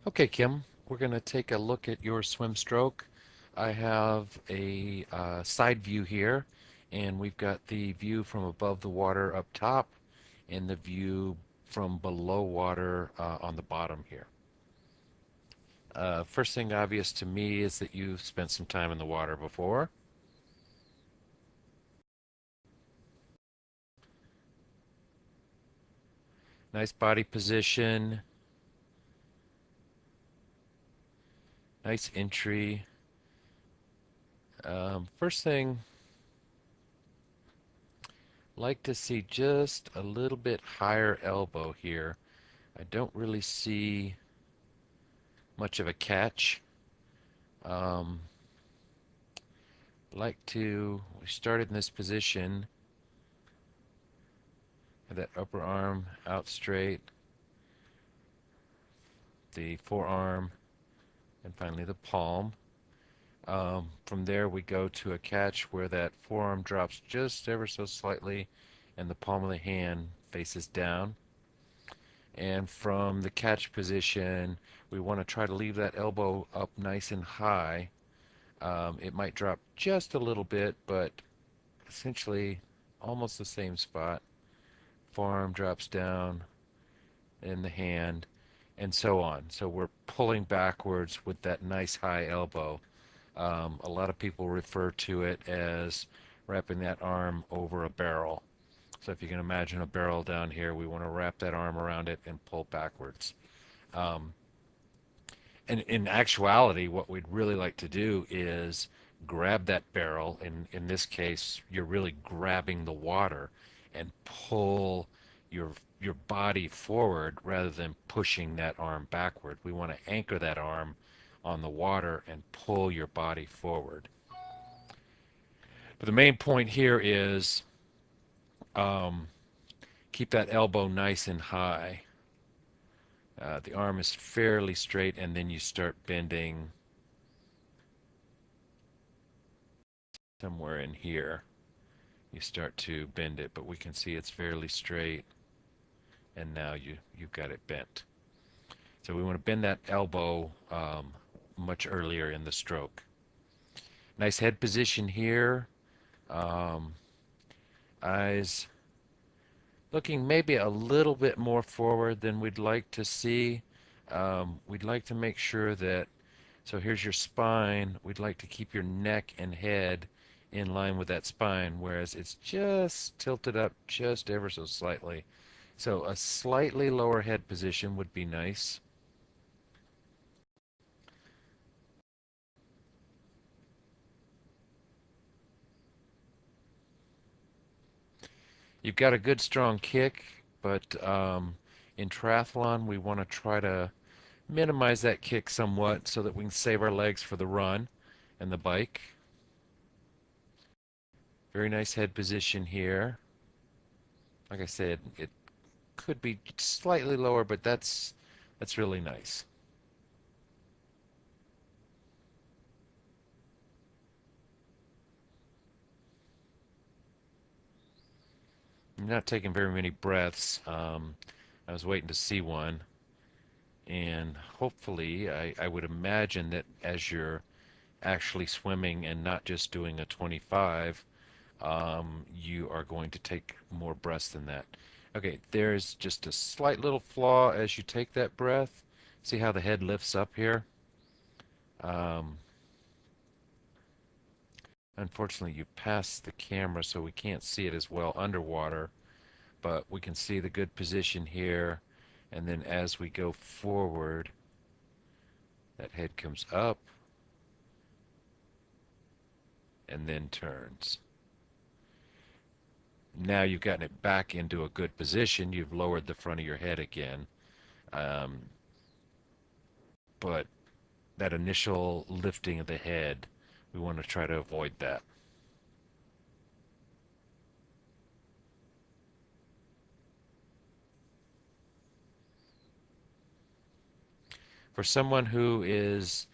Okay, Kim, we're going to take a look at your swim stroke. I have a side view here, and we've got the view from above the water up top and the view from below water on the bottom here. First thing obvious to me is that you've spent some time in the water before. Nice body position, nice entry. First thing, like to see just a little bit higher elbow here. I don't really see much of a catch. Um, we started in this position, have that upper arm out straight, the forearm, and finally the palm. From there we go to a catch where that forearm drops just ever so slightly and the palm of the hand faces down. And from the catch position, we want to try to leave that elbow up nice and high. It might drop just a little bit, but essentially almost the same spot. Forearm drops down in the hand, and so on. So we're pulling backwards with that nice high elbow. A lot of people refer to it as wrapping that arm over a barrel. So if you can imagine a barrel down here, we want to wrap that arm around it and pull backwards. Um, and in actuality, what we'd really like to do is grab that barrel. In this case, you're really grabbing the water and pull your your body forward rather than pushing that arm backward. We want to anchor that arm on the water and pull your body forward. But the main point here is um, keep that elbow nice and high. The arm is fairly straight, and then you start bending somewhere in here. You start to bend it, but we can see it's fairly straight, and now you've got it bent. So we want to bend that elbow much earlier in the stroke. Nice head position here. Um, Eyes looking maybe a little bit more forward than we'd like to see. We'd like to make sure that, so here's your spine. We'd like to keep your neck and head in line with that spine, whereas it's just tilted up just ever so slightly. So a slightly lower head position would be nice. You've got a good strong kick, but in triathlon we want to try to minimize that kick somewhat so that we can save our legs for the run and the bike. Very nice head position here. Like I said, it could be slightly lower, but that's really nice. I'm not taking very many breaths. I was waiting to see one, and hopefully, I would imagine that as you're actually swimming and not just doing a 25, you are going to take more breaths than that. Okay, there's just a slight little flaw as you take that breath. See how the head lifts up here? Um, Unfortunately, you passed the camera, so we can't see it as well underwater, but we can see the good position here. And then as we go forward, that head comes up and then turns. Now you've gotten it back into a good position. You've lowered the front of your head again. Um, but that initial lifting of the head, we want to try to avoid that. For someone who is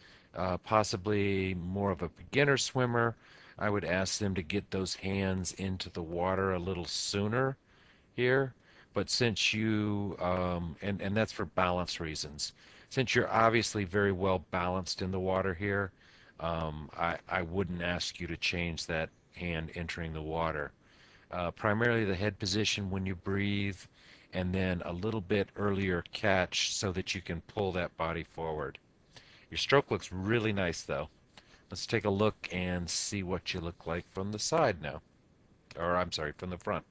possibly more of a beginner swimmer, I would ask them to get those hands into the water a little sooner here. But since you, and that's for balance reasons, since you're obviously very well balanced in the water here, I wouldn't ask you to change that hand entering the water. Primarily the head position when you breathe, and then a little bit earlier catch so that you can pull that body forward. Your stroke looks really nice though. Let's take a look and see what you look like from the side now. Or I'm sorry, from the front.